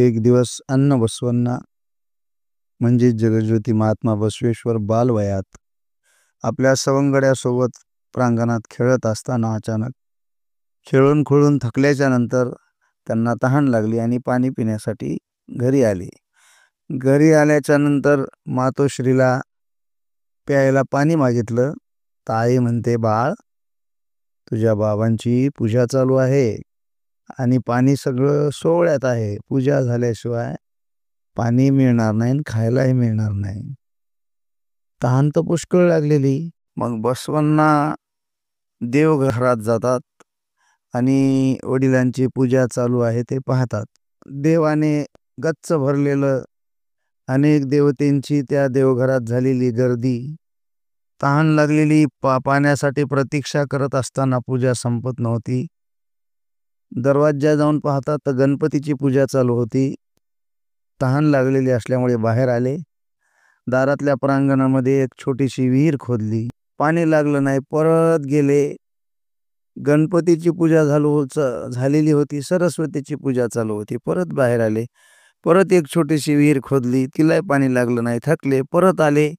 एक दिवस अन्न बसवांना म्हणजे जगज्योती महात्मा बसवेश्वर बालवयात आपल्या सवंगड्यासोबत प्रांगणात खेळत असताना अचानक खेळून खुळून थकल्याच्या नंतर त्यांना तहान लागली आणि पाणी पिण्यासाठी घरी आले. घरी आल्याच्या नंतर मातोश्रीला प्यायला पाणी मागितलं. तर आई म्हणते, बाळ, तुझ्या बाबांची पूजा चालू आहे आणि पाणी सगळं सोहळ्यात आहे. पूजा झाल्याशिवाय पाणी मिळणार नाही आणि खायलाही मिळणार नाही. तहान तर पुष्कळ लागलेली. मग बसवांना देवघरात जातात आणि वडिलांची पूजा चालू आहे ते पाहतात. देवाने गच्च भरलेलं अनेक देवतेंची त्या देवघरात झालेली गर्दी. तहान लागलेली पाण्यासाठी प्रतीक्षा करत असताना पूजा संपत नव्हती. दरवाजा जाऊन पाहतात तर गणपतीची पूजा चालू होती. तहान लागलेली असल्यामुळे बाहेर आले. दारातल्या प्रांगणामध्ये एक छोटीशी विहीर खोदली. पाणी लागलं नाही. परत गेले. गणपतीची पूजा झालेली होती. सरस्वतीची पूजा चालू होती. परत बाहेर आले. परत एक छोटीशी विहीर खोदली. तिलाही पाणी लागलं नाही. थकले. परत आले.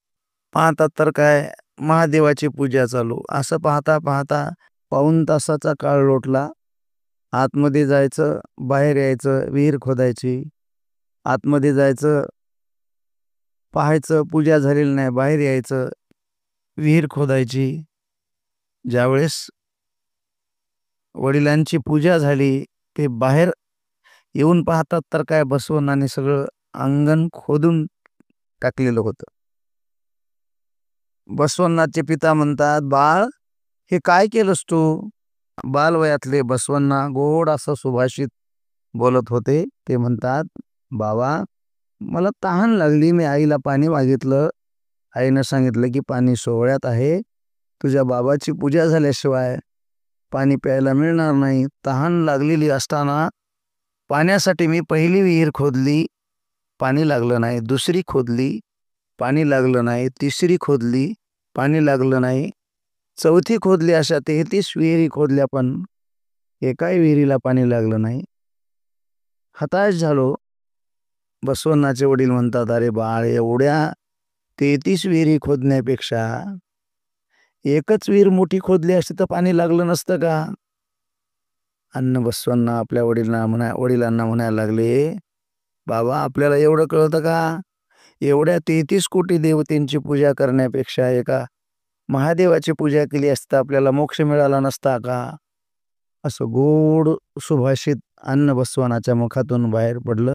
पाहतात तर काय, महादेवाची पूजा चालू. असं पाहता पाहता पाऊण तासाचा काळ लोटला. आतमध्ये जायचं, बाहेर यायचं, विहीर खोदायची. आतमध्ये जायचं, पाहायचं, पूजा झालेली नाही. बाहेर यायचं, विहीर खोदायची. ज्यावेळेस वडिलांची पूजा झाली ते बाहेर येऊन पाहतात तर काय, बसवनाने सगळं अंगण खोदून टाकलेलं होतं. बसवनाचे पिता म्हणतात, बाळ, हे काय केलंस तू? बालवयातले बसवण्णा गोड असं सुभाषित बोलत होते. ते म्हणतात, बाबा, मला तहान लागली. मी आईला पाणी मागितलं. आईनं सांगितलं की पाणी सोहळ्यात आहे. तुझ्या बाबाची पूजा झाल्याशिवाय पाणी प्यायला मिळणार नाही. तहान लागलेली असताना पाण्यासाठी मी पहिली विहीर खोदली, पाणी लागलं नाही. दुसरी खोदली, पाणी लागलं नाही. तिसरी खोदली, पाणी लागलं नाही. चौथी खोदली. अशा 33 विहिरी खोदल्या, पण एकाही विहिरीला पाणी लागलं नाही. हताश झालो. बसवण्णाचे वडील म्हणतात, अरे बाळ, एवढ्या 33 विहिरी खोदण्यापेक्षा एकच विहीर मोठी खोदली असती तर पाणी लागलं नसतं का? अन्न बसवण्णा आपल्या वडिलांना म्हणायला लागले, बाबा, आपल्याला एवढं कळतं का? एवढ्या 33 कोटी देवतेंची पूजा करण्यापेक्षा एका महादेवाची पूजा केली असता आपल्याला मोक्ष मिळाला नसता का? असं गोड सुभाषित अन्न बसवनाच्या मुखातून बाहेर पडलं.